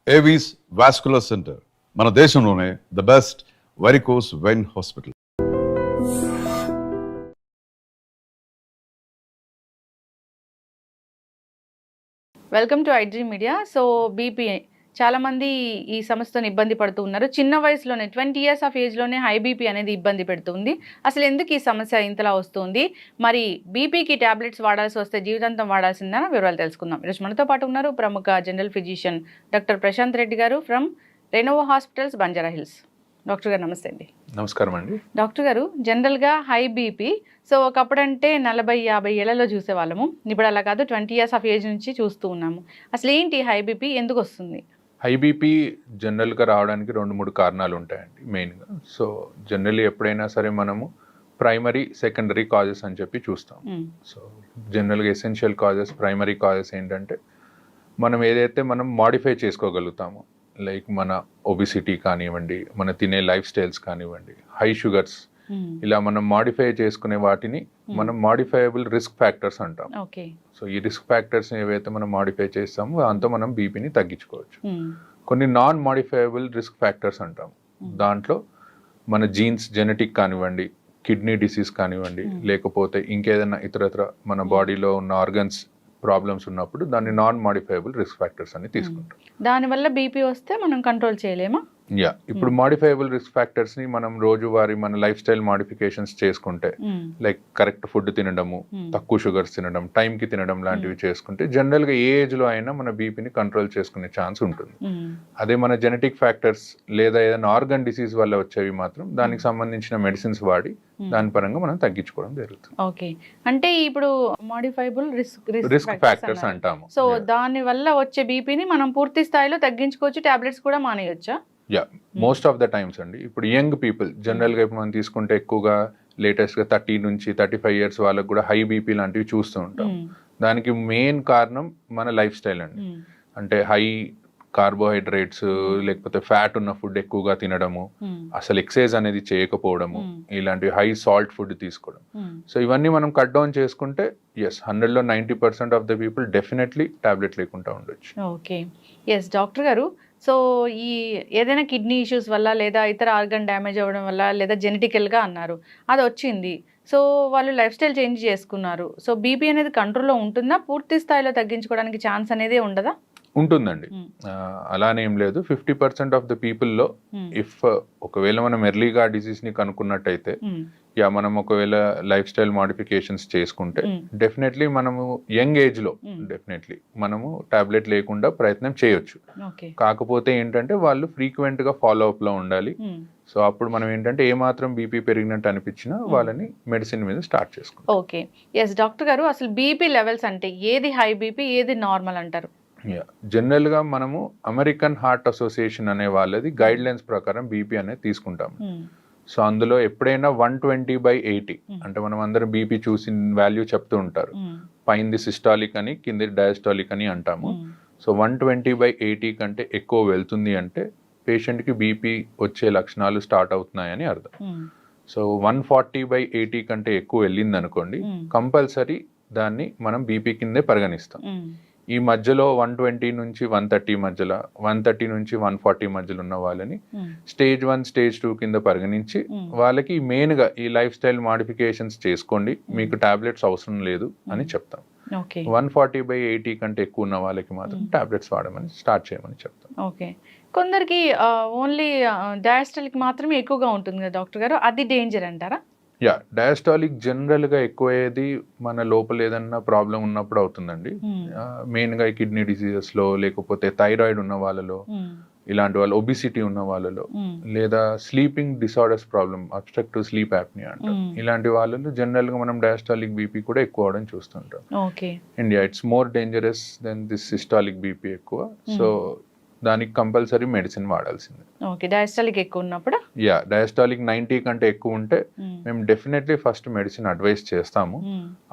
Avis vascular centre మన దేశంలోనే the best varicose vein hospital. Welcome to iDream media. So BP చాలామంది ఈ సమస్యతో ఇబ్బంది పడుతూ ఉన్నారు. చిన్న వయసులోనే 20 years ఆఫ్ ఏజ్లోనే హై బీపీ అనేది ఇబ్బంది పెడుతుంది. అసలు ఎందుకు ఈ సమస్య ఇంతలా వస్తుంది, మరి బీపీకి ట్యాబ్లెట్స్ వాడాల్సి వస్తే జీవితాంతం వాడాల్సిందని వివరాలు తెలుసుకుందాం. ఈరోజు మనతో పాటు ఉన్నారు ప్రముఖ general physician doctor Prashanth Reddy గారు from Renova hospitals, Banjara Hills. Doctor గారు నమస్తే అండి. నమస్కారం అండి. డాక్టర్ గారు, జనరల్గా హై బీపీ సో ఒకప్పుడంటే 40-50 ఏళ్లలో చూసేవాళ్ళము, ఇప్పుడు అలా కాదు, 20 years ఆఫ్ ఏజ్ నుంచి చూస్తూ ఉన్నాము. అసలు ఏంటి హై బీపీ, ఎందుకు వస్తుంది? హై బీపీ జనరల్గా రావడానికి 2-3 కారణాలు ఉంటాయండి మెయిన్గా. సో జనరల్లీ ఎప్పుడైనా సరే మనము ప్రైమరీ సెకండరీ కాజెస్ అని చెప్పి చూస్తాం. సో జనరల్గా ఎసెన్షియల్ కాజెస్, ప్రైమరీ కాజెస్ ఏంటంటే మనం ఏదైతే మనం మాడిఫై చేసుకోగలుగుతామో, లైక్ మన ఒబిసిటీ కానివ్వండి, మన తినే లైఫ్ స్టైల్స్ కానివ్వండి, హై షుగర్స్, ఇలా మనం మాడిఫై చేసుకునే వాటిని మనం మాడిఫైయబుల్ రిస్క్ ఫ్యాక్టర్స్ అంటాం. సో ఈ రిస్క్ ఫ్యాక్టర్స్ ఏవైతే మనం మాడిఫై చేస్తామో దాంతో మనం బీపీని తగ్గించుకోవచ్చు. కొన్ని నాన్ మాడిఫైయబుల్ రిస్క్ ఫ్యాక్టర్స్ అంటాం. దాంట్లో మన జీన్స్, జెనెటిక్ కానివ్వండి, కిడ్నీ డిసీజ్ కానివ్వండి, లేకపోతే ఇంకేదైనా ఇతరత్ర మన బాడీలో ఉన్న ఆర్గన్స్ ప్రాబ్లమ్స్ ఉన్నప్పుడు దాన్ని నాన్ మాడిఫైయబుల్ రిస్క్ ఫ్యాక్టర్స్ అని తీసుకుంటాం. దానివల్ల బీపీ వస్తే మనం కంట్రోల్ చేయలేమా? ఇప్పుడు మాడిఫైయబుల్ రిస్క్ ఫ్యాక్టర్స్ ని మనం రోజువారీ మన లైఫ్ స్టైల్ మాడిఫికేషన్స్ చేసుకుంటే, లైక్ కరెక్ట్ ఫుడ్ తినడము, తక్కువ షుగర్స్ తినడం, టైం కి తినడం లాంటివి చేసుకుంటే జనరల్ గా ఏ ఏజ్ లో అయినా మన బీపీని కంట్రోల్ చేసుకునే ఛాన్స్ ఉంటుంది. అదే మన జెనెటిక్ ఫ్యాక్టర్స్ లేదా ఏదైనా ఆర్గన్ డిసీజ్ వల్ల వచ్చేవి మాత్రం దానికి సంబంధించిన మెడిసిన్స్ వాడి దాని పరంగా మనం తగ్గించుకోవడం జరుగుతుంది. ఓకే, అంటే ఇప్పుడు మాడిఫైబుల్ రిస్క్ ఫ్యాక్టర్స్ అంటాము. సో దాని వల్ల వచ్చే బీపీని మనం పూర్తి స్థాయిలో తగ్గించుకోవచ్చు, టాబ్లెట్స్ కూడా మానేయొచ్చా? మోస్ట్ ఆఫ్ ద టైమ్స్ అండి. ఇప్పుడు యంగ్ పీపుల్ జనరల్గా ఇప్పుడు మనం తీసుకుంటే ఎక్కువగా లేటెస్ట్గా 30 నుంచి 35 years వాళ్ళకు కూడా హై బీపీ లాంటివి చూస్తూ ఉంటాం. దానికి మెయిన్ కారణం మన లైఫ్ స్టైల్ అండి. అంటే హై కార్బోహైడ్రేట్స్ లేకపోతే ఫ్యాట్ ఉన్న ఫుడ్ ఎక్కువగా తినడము, అసలు ఎక్సర్సైజ్ అనేది చేయకపోవడము, ఇలాంటి హై సాల్ట్ ఫుడ్ తీసుకోవడం. సో ఇవన్నీ మనం కట్ డౌన్ చేసుకుంటే 100లో 90% of the people definitely tablet లేకుండా ఉండొచ్చు. ఓకే, ఎస్ డాక్టర్ గారు. సో ఈ ఏదైనా కిడ్నీ ఇష్యూస్ వల్ల లేదా ఇతర ఆర్గన్ డ్యామేజ్ అవ్వడం వల్ల లేదా జెనెటికల్గా అన్నారు, అది వచ్చింది, సో వాళ్ళు లైఫ్ స్టైల్ చేంజ్ చేసుకున్నారు, సో బీపీ అనేది కంట్రోల్లో ఉంటుందా? పూర్తి స్థాయిలో తగ్గించుకోవడానికి ఛాన్స్ అనేది ఉండదా? ఉంటుందండి, అలానే ఏం లేదు. 50% ఆఫ్ ద పీపుల్లో ఇఫ్ ఒకవేళ మనం ఎర్లీగా డిసీజ్ ని కనుక్కున్నట్టయితే, మనం ఒకవేళ లైఫ్ స్టైల్ మాడిఫికేషన్స్ చేసుకుంటే డెఫినెట్లీ మనము యంగ్ ఏజ్ లో డెఫినెట్లీ మనము టాబ్లెట్ లేకుండా ప్రయత్నం చేయొచ్చు. కాకపోతే ఏంటంటే వాళ్ళు ఫ్రీక్వెంట్ గా ఫాలో అప్ లో ఉండాలి. సో అప్పుడు మనం ఏంటంటే ఏ మాత్రం బీపీ పెరిగినట్టు అనిపించినా వాళ్ళని మెడిసిన్ మీద స్టార్ట్ చేసుకోవాలి. ఓకే, ఎస్ డాక్టర్ గారు, అసలు బీపీ లెవెల్స్ అంటే ఏది హై బీపీ, ఏది నార్మల్ అంటారు? జనరల్ గా మనము అమెరికన్ హార్ట్ అసోసియేషన్ అనే వాళ్ళది గైడ్ లైన్స్ ప్రకారం బీపీ అనేది తీసుకుంటాము. సో అందులో ఎప్పుడైనా 120/80, అంటే మనం అందరం బీపీ చూసిన వాల్యూ చెప్తూ ఉంటారు. పైంది సిస్టాలిక్ అని, కింది డయాస్టాలిక్ అని అంటాము. సో 120/80 కంటే ఎక్కువ వెళ్తుంది అంటే పేషెంట్కి బీపీ వచ్చే లక్షణాలు స్టార్ట్ అవుతున్నాయని అర్థం. సో 140/80 కంటే ఎక్కువ వెళ్ళింది అనుకోండి, కంపల్సరీ దాన్ని మనం బీపీ కిందే పరిగణిస్తాం. ఈ మధ్యలో 120 నుంచి 130 మధ్యలో, 130 నుంచి 140 మధ్యలో ఉన్న వాళ్ళని స్టేజ్ 1, స్టేజ్ 2 కింద పరిగణించి వాళ్ళకి మెయిన్ గా ఈ లైఫ్ స్టైల్ మాడిఫికేషన్స్ చేసుకోండి, మీకు టాబ్లెట్స్ అవసరం లేదు అని చెప్తాం. 140/80 కంటే ఎక్కువ ఉన్న వాళ్ళకి మాత్రం టాబ్లెట్స్ వాడమని స్టార్ట్ చేయమని చెప్తాం. ఓకే, కొందరికి ఓన్లీ డయాస్టలిక్ మాత్రమే ఎక్కువగా ఉంటుంది కదా డాక్టర్ గారు, అది డేంజర్ అంటారా? డయాస్టాలిక్ జనరల్ గా ఎక్కువయ్యేది మన లోపల ఏదన్నా ప్రాబ్లం ఉన్నప్పుడు అవుతుందండి. మెయిన్ గా కిడ్నీ డిసీజెస్ లో, లేకపోతే థైరాయిడ్ ఉన్న వాళ్ళలో, ఇలాంటి వాళ్ళు, ఒబిసిటీ ఉన్న వాళ్ళలో, లేదా sleeping disorders problem, obstructive sleep apnoea అంటాం, ఇలాంటి వాళ్ళలో జనరల్ గా మనం డయాస్టాలిక్ బీపీ కూడా ఎక్కువ అవడం చూస్తుంటాం. It's more dangerous than this systolic BP ఎక్కువ. సో దానికి కంపల్సరీ మెడిసిన్ వాడాల్సిందే. ఓకే, డయాస్టాలిక్ ఎక్కువ ఉన్నప్పుడు డయాస్టాలిక్ 90 కంటే ఎక్కువ ఉంటే మేము డెఫినెట్లీ ఫస్ట్ మెడిసిన్ అడ్వైస్ చేస్తాము,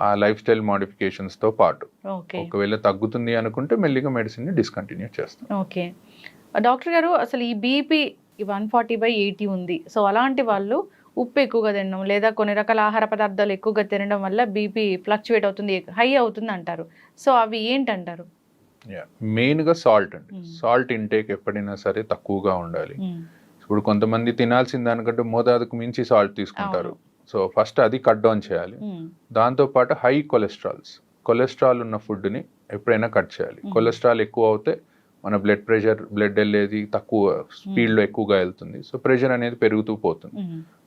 ఆ లైఫ్ స్టైల్ మాడిఫికేషన్స్ తో పాటు. ఒకవేళ తగ్గుతుంది అనుకుంటే మెల్లిగా మెడిసిన్ ని డిస్కంటిన్యూ చేస్తాం. ఓకే డాక్టర్ గారు, అసలు ఈ బీపీ 140/80 ఉంది, సో అలాంటి వాళ్ళు ఉప్పు ఎక్కువగా తినడం లేదా కొన్ని రకాల ఆహార పదార్థాలు ఎక్కువగా తినడం వల్ల బీపీ ఫ్లక్చువేట్ అవుతుంది, హై అవుతుంది అంటారు, సో అవి ఏంటంటారు? మెయిన్గా సాల్ట్ అండి. సాల్ట్ ఇంటేక్ ఎప్పుడైనా సరే తక్కువగా ఉండాలి. ఇప్పుడు కొంతమంది తినాల్సిన దానికంటే మోతాదుకు మించి సాల్ట్ తీసుకుంటారు. సో ఫస్ట్ అది కట్ డౌన్ చేయాలి. దాంతోపాటు హై కొలెస్ట్రాల్ ఉన్న ఫుడ్ని ఎప్పుడైనా కట్ చేయాలి. కొలెస్ట్రాల్ ఎక్కువ అవుతే మన బ్లడ్ వెళ్ళేది తక్కువ స్పీడ్లో ఎక్కువగా వెళ్తుంది. సో ప్రెషర్ అనేది పెరుగుతూ పోతుంది.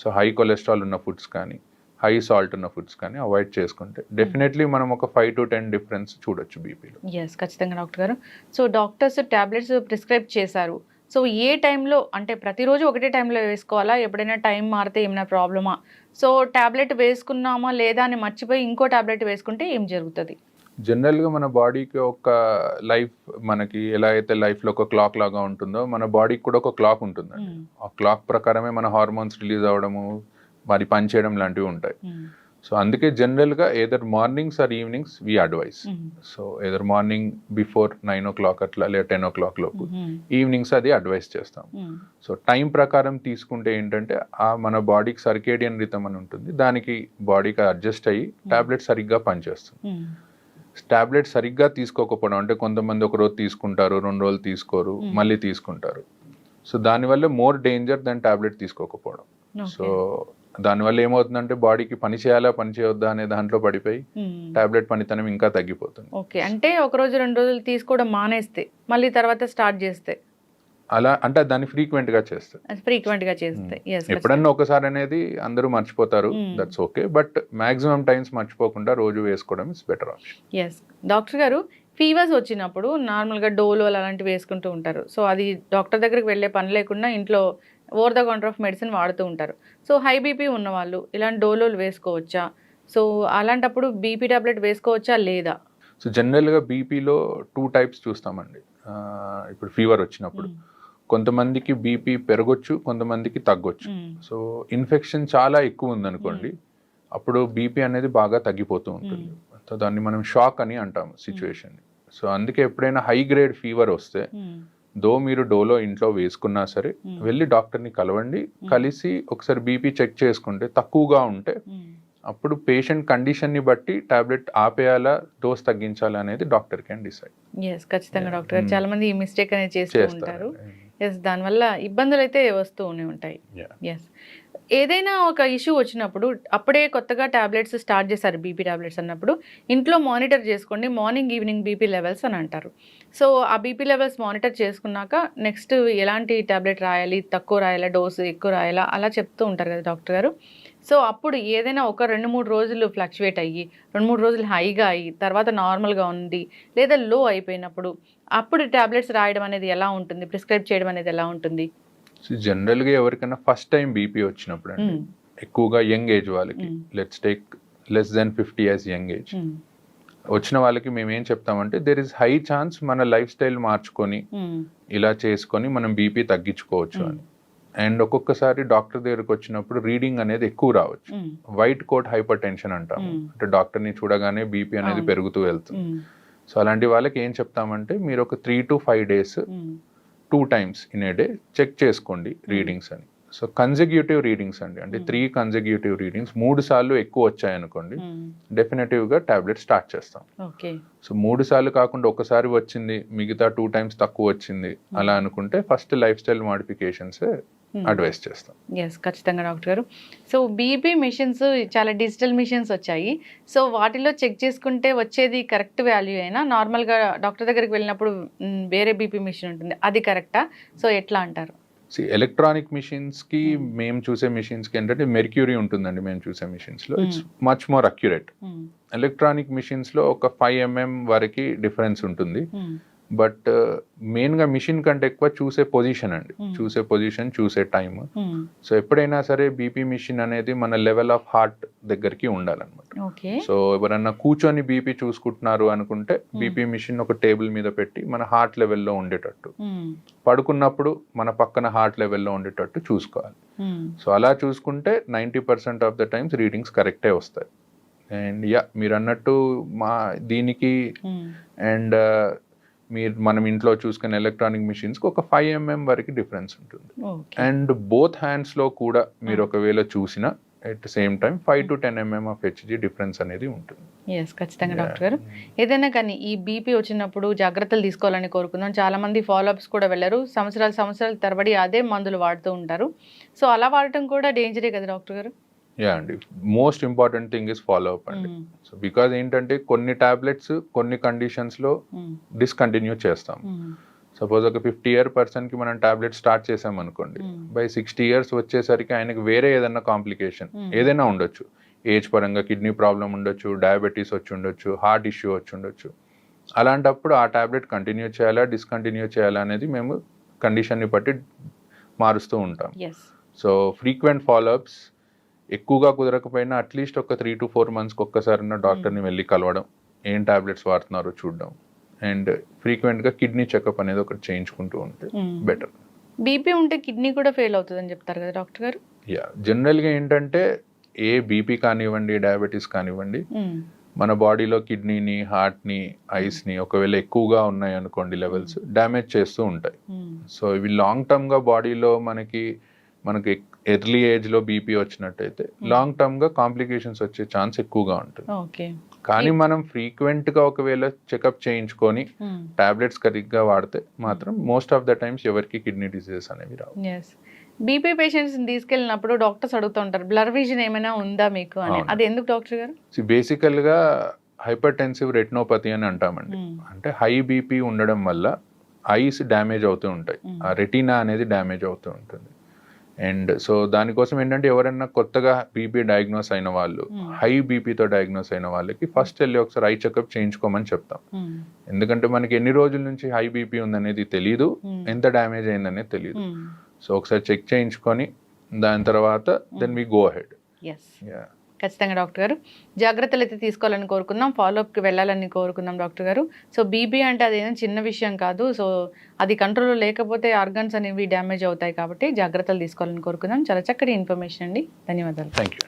సో హై కొలెస్ట్రాల్ ఉన్న ఫుడ్స్ కానీ హై సాల్ట్ ఉన్న ఫుడ్స్ కానీ అవాయిడ్ చేసుకుంటే డెఫినెట్లీ మనం ఒక 5 to 10 డిఫరెన్స్ చూడొచ్చు బీపీలో. ఖచ్చితంగా డాక్టర్ గారు. సో డాక్టర్స్ టాబ్లెట్స్ ప్రిస్క్రైబ్ చేశారు. సో ఏ టైంలో, అంటే ప్రతిరోజు ఒకటే టైంలో వేసుకోవాలా, ఎప్పుడైనా టైం మారితే ఏమైనా ప్రాబ్లమా? సో టాబ్లెట్ వేసుకున్నామా లేదా అని మర్చిపోయి ఇంకో టాబ్లెట్ వేసుకుంటే ఏం జరుగుతుంది? జనరల్గా మన బాడీకి ఒక లైఫ్, మనకి ఎలా అయితే లైఫ్లో ఒక క్లాక్ లాగా ఉంటుందో మన బాడీకి కూడా ఒక క్లాక్ ఉంటుందండి. ఆ క్లాక్ ప్రకారమే మన హార్మోన్స్ రిలీజ్ అవ్వడము, మరి పని చేయడం లాంటివి ఉంటాయి. సో అందుకే జనరల్గా either mornings or evenings we advise. So either morning before 9 o'clock అట్లా లేదా 10 o'clock లోపు, ఈవినింగ్స్ అది అడ్వైస్ చేస్తాం. సో టైం ప్రకారం తీసుకుంటే ఏంటంటే మన బాడీకి సర్కేడియన్ రిథమ్ అని ఉంటుంది, దానికి బాడీకి అడ్జస్ట్ అయ్యి టాబ్లెట్ సరిగ్గా పనిచేస్తుంది. టాబ్లెట్ సరిగ్గా తీసుకోకపోవడం అంటే కొంతమంది ఒక రోజు తీసుకుంటారు, 2 రోజులు తీసుకోరు, మళ్ళీ తీసుకుంటారు. సో దానివల్ల మోర్ డేంజర్ దాని టాబ్లెట్ తీసుకోకపోవడం. సో దానివల్ల ఏమవుతుందంటే బాడీకి పని చేయాలా పని చేయొద్దా అనే దాంట్లో పడిపోయి టాబ్లెట్ పనితనం ఇంకా తగ్గిపోతుంది. ఓకే, అంటే ఒక రోజు 2 రోజులు తీసుకోవడం మానేస్తే మళ్ళీ తర్వాత స్టార్ట్ చేస్తే అలా అంటే దాన్ని ఫ్రీక్వెంట్ గా చేస్తే ఎప్పుడన్నా ఒకసారి అనేది అందరూ మర్చిపోతారు, that's okay. But maximum times మర్చిపోకుండా రోజు వేసుకోవడం ఇస్ బెటర్ ఆప్షన్. డాక్టర్ గారు, ఫీవర్స్ వచ్చినప్పుడు నార్మల్గా డోలో అలాంటివి వేసుకుంటూ ఉంటారు. సో అది డాక్టర్ దగ్గరికి వెళ్ళే పని లేకుండా ఇంట్లో over the counter of medicine వాడుతూ ఉంటారు. సో హై బీపీ ఉన్నవాళ్ళు ఇలాంటి డోలోలు వేసుకోవచ్చా? సో అలాంటప్పుడు బీపీ టాబ్లెట్ వేసుకోవచ్చా లేదా? సో జనరల్గా బీపీలో 2 types చూస్తామండి. ఇప్పుడు ఫీవర్ వచ్చినప్పుడు కొంతమందికి బీపీ పెరగొచ్చు, కొంతమందికి తగ్గొచ్చు. సో ఇన్ఫెక్షన్ చాలా ఎక్కువ ఉందనుకోండి, అప్పుడు బీపీ అనేది బాగా తగ్గిపోతూ ఉంటుంది. సో దాన్ని మనం షాక్ అని అంటాము సిచ్యువేషన్. సో అందుకే ఎప్పుడైనా హై గ్రేడ్ ఫీవర్ వస్తే మీరు డోలో ఇంట్లో వేసుకున్నా సరే వెళ్ళి డాక్టర్ని కలవండి. కలిసి ఒకసారి బీపీ చెక్ చేసుకుంటే తక్కువగా ఉంటే అప్పుడు పేషెంట్ కండిషన్ని బట్టి టాబ్లెట్ ఆపేయాలా, డోస్ తగ్గించాలా అనేది డాక్టర్ క్యాన్ డిసైడ్. ఖచ్చితంగా డాక్టర్ గారు, చాలా మంది ఈ మిస్టేక్ అనేది చేస్తూ ఉంటారు. దానివల్ల ఇబ్బందులు అయితే వస్తూనే ఉంటాయి. ఏదైనా ఒక ఇష్యూ వచ్చినప్పుడు అప్పుడే కొత్తగా టాబ్లెట్స్ స్టార్ట్ చేశారు బీపీ టాబ్లెట్స్ అన్నప్పుడు ఇంట్లో మానిటర్ చేసుకోండి, మార్నింగ్ ఈవినింగ్ బీపీ లెవెల్స్ అని అంటారు. సో ఆ బీపీ లెవెల్స్ మానిటర్ చేసుకున్నాక నెక్స్ట్ ఎలాంటి టాబ్లెట్ రాయాలి, తక్కువ రాయాలా, డోసు ఎక్కువ రాయాలా, అలా చెప్తూ ఉంటారు కదా డాక్టర్ గారు. సో అప్పుడు ఏదైనా ఒక 2-3 రోజులు ఫ్లక్చువేట్ అయ్యి 2-3 రోజులు హైగా అయ్యి తర్వాత నార్మల్గా ఉంది లేదా లో అయిపోయినప్పుడు అప్పుడు టాబ్లెట్స్ రాయడం అనేది ఎలా ఉంటుంది, ప్రిస్క్రైబ్ చేయడం అనేది ఎలా ఉంటుంది? జనరల్గా ఎవరికైనా ఫస్ట్ టైం బీపీ వచ్చినప్పుడు అండి, ఎక్కువగా యంగ్ ఏజ్ వాళ్ళకి, let's take less than 50 years young age వచ్చిన వాళ్ళకి మేము ఏం చెప్తామంటే దేర్ ఇస్ హై ఛాన్స్ మన లైఫ్ స్టైల్ మార్చుకొని ఇలా చేసుకొని మనం బీపీ తగ్గించుకోవచ్చు అని. అండ్ ఒక్కొక్కసారి డాక్టర్ దగ్గరకు వచ్చినప్పుడు రీడింగ్ అనేది ఎక్కువ రావచ్చు. వైట్ కోట్ హైపర్ టెన్షన్ అంటాము, అంటే డాక్టర్ని చూడగానే బీపీ అనేది పెరుగుతూ వెళ్తుంది. సో అలాంటి వాళ్ళకి ఏం చెప్తామంటే మీరు ఒక 3 to 5 days 2 times in a day check చేసుకోండి రీడింగ్స్ అని. సో కన్సెక్యూటివ్ రీడింగ్స్ అండి, అంటే 3 consecutive రీడింగ్స్ 3 సార్లు ఎక్కువ వచ్చాయనుకోండి డెఫినెటివ్గా టాబ్లెట్ స్టార్ట్ చేస్తాం. సో 3 సార్లు కాకుండా ఒకసారి వచ్చింది మిగతా 2 times తక్కువ వచ్చింది అలా అనుకుంటే first life style modifications advice చేస్తాం. ఖచ్చితంగా డాక్టర్ గారు. సో బీపీ మిషన్స్ చాలా డిజిటల్ మిషన్స్ వచ్చాయి. సో వాటిలో చెక్ చేసుకుంటే వచ్చేది కరెక్ట్ వాల్యూ అయినా నార్మల్గా డాక్టర్ దగ్గరికి వెళ్ళినప్పుడు వేరే బీపీ మిషన్ ఉంటుంది, అది కరెక్టా? సో ఎట్లా అంటారు? ఎలక్ట్రానిక్ మిషన్స్కి మేము చూసే మిషన్స్కి ఏంటంటే మెర్క్యూరీ ఉంటుందండి మేము చూసే మిషన్స్లో, it's much more accurate. Electronic మిషన్స్లో ఒక 5 mm వరకు డిఫరెన్స్ ఉంటుంది. బట్ మెయిన్గా మిషన్ కంటే ఎక్కువ చూసే పొజిషన్ అండి, చూసే పొజిషన్, చూసే టైం. సో ఎప్పుడైనా సరే బీపీ మిషన్ అనేది మన లెవెల్ ఆఫ్ హార్ట్ దగ్గరికి ఉండాలన్నమాట. సో ఎవరన్నా కూర్చొని బీపీ చూసుకుంటున్నారు అనుకుంటే బీపీ మిషన్ ఒక టేబుల్ మీద పెట్టి మన హార్ట్ లెవెల్లో ఉండేటట్టు, పడుకున్నప్పుడు మన పక్కన హార్ట్ లెవెల్లో ఉండేటట్టు చూసుకోవాలి. సో అలా చూసుకుంటే 90% ఆఫ్ ద టైమ్స్ రీడింగ్స్ కరెక్టే వస్తాయి. అండ్ మీరు అన్నట్టు దీనికి అండ్ మనం ఇంట్లో చూసుకునే ఎలక్ట్రానిక్ మిషన్స్కి ఒక 5 mm వరకు డిఫరెన్స్ ఉంటుంది. అండ్ బోత్ హ్యాండ్స్లో కూడా మీరు ఒకవేళ చూసినా at the same time 5 to 10 mm of HG difference అనేది ఉంటుంది. ఎస్, ఖచ్చితంగా డాక్టర్ గారు. ఏదైనా కానీ ఈ బీపీ వచ్చినప్పుడు జాగ్రత్తలు తీసుకోవాలని కోరుకుందాం. చాలా మంది ఫాలోఅప్స్ కూడా వెళ్ళరు, సంవత్సరాల తరబడి అదే మందులు వాడుతూ ఉంటారు. సో అలా వాడటం కూడా డేంజరే కదా డాక్టర్ గారు? యా అండి, most important thing is follow up అండి. సో బికాజ్ ఏంటంటే కొన్ని టాబ్లెట్స్ కొన్ని కండిషన్స్లో డిస్కంటిన్యూ చేస్తాం. సపోజ్ ఒక 50-year పర్సన్కి మనం టాబ్లెట్ స్టార్ట్ చేసాం అనుకోండి, బై 60 years వచ్చేసరికి ఆయనకి వేరే ఏదైనా కాంప్లికేషన్ ఏదైనా ఉండొచ్చు. ఏజ్ పరంగా కిడ్నీ ప్రాబ్లం ఉండొచ్చు, డయాబెటీస్ వచ్చి ఉండొచ్చు, హార్ట్ ఇష్యూ వచ్చి ఉండొచ్చు. అలాంటప్పుడు ఆ టాబ్లెట్ కంటిన్యూ చేయాలా డిస్కంటిన్యూ చేయాలా అనేది మేము కండిషన్ని బట్టి మారుస్తూ ఉంటాం. సో ఫ్రీక్వెంట్ ఫాలోఅప్స్, ఎక్కువగా కుదరకపోయినా అట్లీస్ట్ ఒక 3 to 4 monthsకి ఒక్కసారి డాక్టర్ని వెళ్ళి కలవడం, ఏం టాబ్లెట్స్ వాడుతున్నారో చూడడం, అండ్ ఫ్రీక్వెంట్గా కిడ్నీ చెకప్ అనేది ఒకటి చేయించుకుంటూ ఉంటే బెటర్. బీపీ ఉంటే కిడ్నీ కూడా ఫెయిల్ అవుతుందని చెప్తారు కదా డాక్టర్ గారు? యా, జనరల్గా ఏంటంటే ఏ బీపీ కానివ్వండి, డయాబెటీస్ కానివ్వండి, మన బాడీలో కిడ్నీని, హార్ట్ని, ఐస్ని ఒకవేళ ఎక్కువగా ఉన్నాయి అనుకోండి లెవెల్స్, డ్యామేజ్ చేస్తూ ఉంటాయి. సో ఇవి లాంగ్ టర్మ్గా బాడీలో మనకి ఎర్లీ ఏజ్లో బీపీ వచ్చినట్టయితే లాంగ్ టర్మ్గా కాంప్లికేషన్స్ వచ్చే ఛాన్స్ ఎక్కువగా ఉంటుంది. కానీ మనం ఫ్రీక్వెంట్గా ఒకవేళ చెకప్ చేయించుకొని టాబ్లెట్స్ కరెక్ట్గా వాడితే మాత్రం మోస్ట్ ఆఫ్ ద టైమ్స్ ఎవరికి కిడ్నీ డిసీజెస్ అనేవి రావు. బీపీ పేషెంట్స్ తీసుకెళ్ళినప్పుడు డాక్టర్స్ అడుగుతూ ఉంటారు, బ్లర్ విజన్ ఏమైనా ఉందా మీకు అని. అది ఎందుకు డాక్టర్ గారు? బేసికల్గా హైపర్టెన్సివ్ రెటినోపతి అని అంటామండి. అంటే హై బీపీ ఉండడం వల్ల ఐస్ డ్యామేజ్ అవుతూ ఉంటాయి, ఆ రెటీనా అనేది డ్యామేజ్ అవుతూ ఉంటుంది. అండ్ సో దానికోసం ఏంటంటే ఎవరైనా కొత్తగా బీపీ డయాగ్నోస్ అయిన వాళ్ళు, హై బీపీతో డయాగ్నోస్ అయిన వాళ్ళకి ఫస్ట్ వెళ్ళి ఒకసారి ఐ చెకప్ చేయించుకోమని చెప్తాం. ఎందుకంటే మనకి ఎన్ని రోజుల నుంచి హై బీపీ ఉందనేది తెలీదు, ఎంత డ్యామేజ్ అయిందనేది తెలీదు. సో ఒకసారి చెక్ చేయించుకొని దాని తర్వాత దెన్ వి గో అహెడ్. ఖచ్చితంగా డాక్టర్ గారు, జాగ్రత్తలు అయితే తీసుకోవాలని కోరుకుందాం, ఫాలోఅప్కి వెళ్ళాలని కోరుకుందాం డాక్టర్ గారు. సో బీపీ అంటే అదేం చిన్న విషయం కాదు. సో అది కంట్రోల్లో లేకపోతే ఆర్గన్స్ అనేవి డ్యామేజ్ అవుతాయి, కాబట్టి జాగ్రత్తలు తీసుకోవాలని కోరుకుందాం. చాలా చక్కటి ఇన్ఫర్మేషన్ అండి, ధన్యవాదాలు. Thank you.